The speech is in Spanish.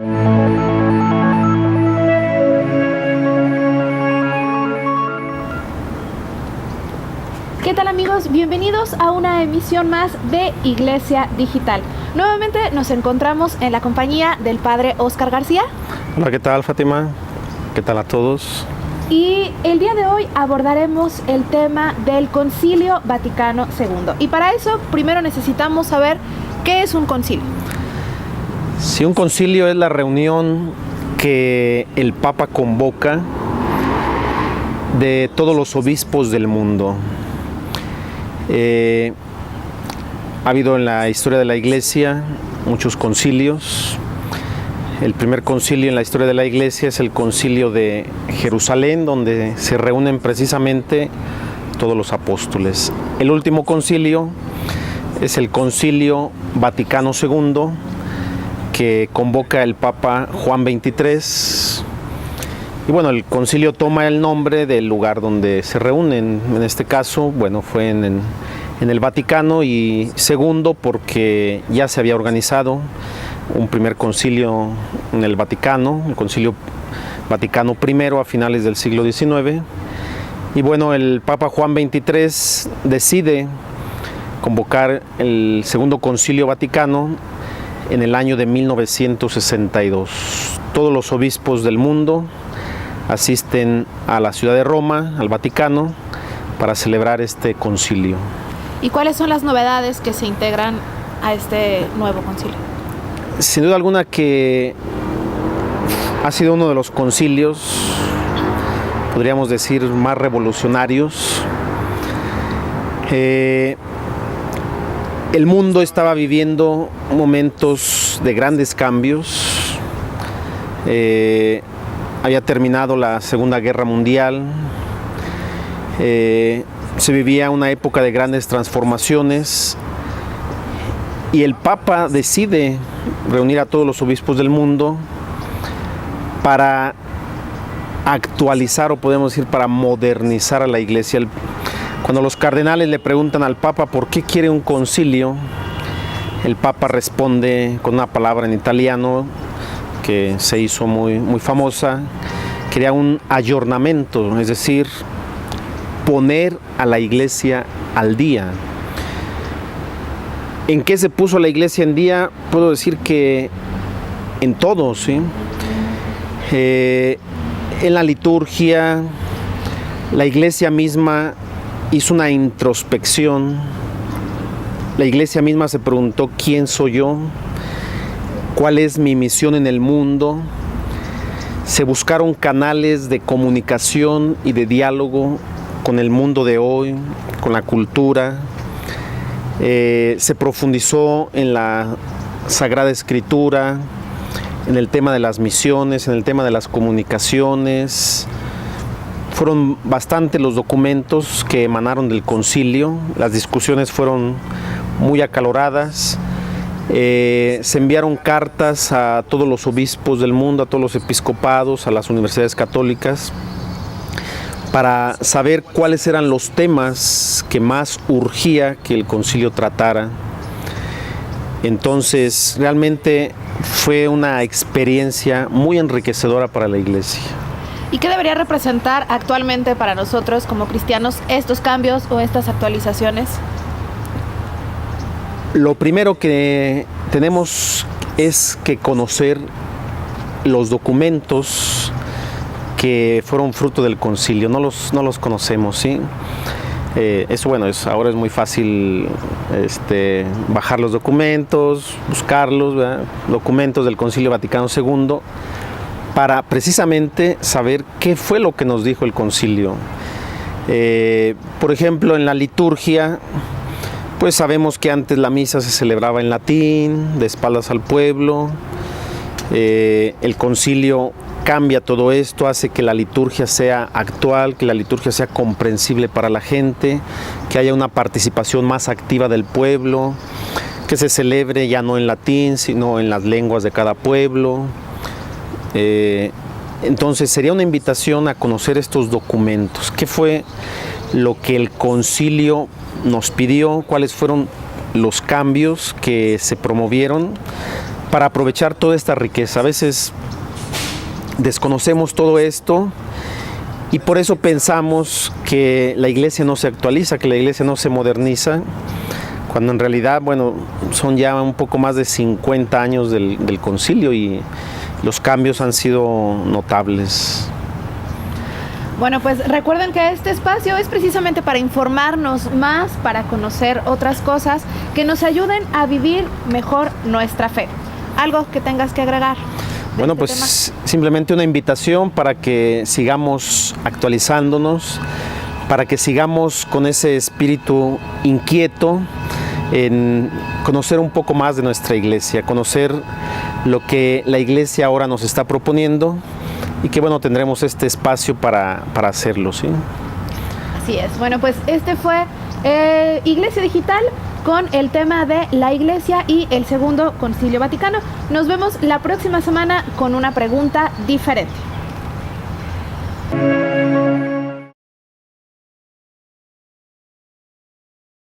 ¿Qué tal, amigos? Bienvenidos a una emisión más de Iglesia Digital. Nuevamente nos encontramos en la compañía del Padre Óscar García. Hola, ¿qué tal, Fátima? ¿Qué tal a todos? Y el día de hoy abordaremos el tema del Concilio Vaticano II. Y para eso, primero necesitamos saber qué es un concilio. Sí, un concilio es la reunión que el Papa convoca de todos los obispos del mundo. Ha habido en la historia de la Iglesia muchos concilios. El primer concilio en la historia de la Iglesia es el Concilio de Jerusalén, donde se reúnen precisamente todos los apóstoles. El último concilio es el Concilio Vaticano II, que convoca el Papa Juan XXIII. Y bueno, el concilio toma el nombre del lugar donde se reúnen. En este caso, bueno, fue en el Vaticano, y segundo porque ya se había organizado un primer concilio en el Vaticano, el Concilio Vaticano I a finales del siglo XIX. Y bueno, el Papa Juan XXIII decide convocar el segundo concilio vaticano en el año de 1962. Todos los obispos del mundo asisten a la ciudad de Roma, al Vaticano, para celebrar este concilio. ¿Y cuáles son las novedades que se integran a este nuevo concilio? Sin duda alguna que ha sido uno de los concilios, podríamos decir, más revolucionarios. El mundo estaba viviendo momentos de grandes cambios. Había terminado la Segunda Guerra Mundial, se vivía una época de grandes transformaciones, y el Papa decide reunir a todos los obispos del mundo para actualizar, o podemos decir para modernizar a la Iglesia. Cuando los cardenales le preguntan al Papa por qué quiere un concilio, el Papa responde con una palabra en italiano que se hizo muy famosa: quería un aggiornamento, es decir, poner a la Iglesia al día. ¿En qué se puso la Iglesia en día? Puedo decir que en todo, ¿sí? En la liturgia, la Iglesia misma hizo una introspección. La Iglesia misma se preguntó: ¿quién soy yo? ¿Cuál es mi misión en el mundo? Se buscaron canales de comunicación y de diálogo con el mundo de hoy, con la cultura. Se profundizó en la Sagrada Escritura, en el tema de las misiones, en el tema de las comunicaciones. Fueron bastante los documentos que emanaron del concilio. Las discusiones fueron muy acaloradas. Se enviaron cartas a todos los obispos del mundo, a todos los episcopados, a las universidades católicas, para saber cuáles eran los temas que más urgía que el concilio tratara. Entonces, realmente fue una experiencia muy enriquecedora para la Iglesia. ¿Y qué debería representar actualmente para nosotros como cristianos estos cambios o estas actualizaciones? Lo primero que tenemos es que conocer los documentos que fueron fruto del concilio. No los conocemos, ¿sí? Ahora es muy fácil bajar los documentos, buscarlos, ¿verdad? Documentos del Concilio Vaticano II, para precisamente saber qué fue lo que nos dijo el concilio. Por ejemplo, en la liturgia, pues sabemos que antes la misa se celebraba en latín, de espaldas al pueblo. El concilio cambia todo esto, hace que la liturgia sea actual, que la liturgia sea comprensible para la gente, que haya una participación más activa del pueblo, que se celebre ya no en latín, sino en las lenguas de cada pueblo. Entonces sería una invitación a conocer estos documentos. ¿Qué fue lo que el concilio nos pidió? ¿Cuáles fueron los cambios que se promovieron para aprovechar toda esta riqueza. A veces desconocemos todo esto y por eso pensamos que la iglesia no se actualiza, que la iglesia no se moderniza, cuando en realidad, bueno, son ya un poco más de 50 años del concilio y los cambios han sido notables. Bueno, pues recuerden que este espacio es precisamente para informarnos más, para conocer otras cosas que nos ayuden a vivir mejor nuestra fe. ¿Algo que tengas que agregar? Bueno, pues simplemente una invitación para que sigamos actualizándonos, para que sigamos con ese espíritu inquieto en conocer un poco más de nuestra iglesia, conocer lo que la iglesia ahora nos está proponiendo y que bueno, tendremos este espacio para hacerlo, ¿sí? Así es. Bueno, pues este fue Iglesia Digital con el tema de la Iglesia y el Segundo Concilio Vaticano. Nos vemos la próxima semana con una pregunta diferente.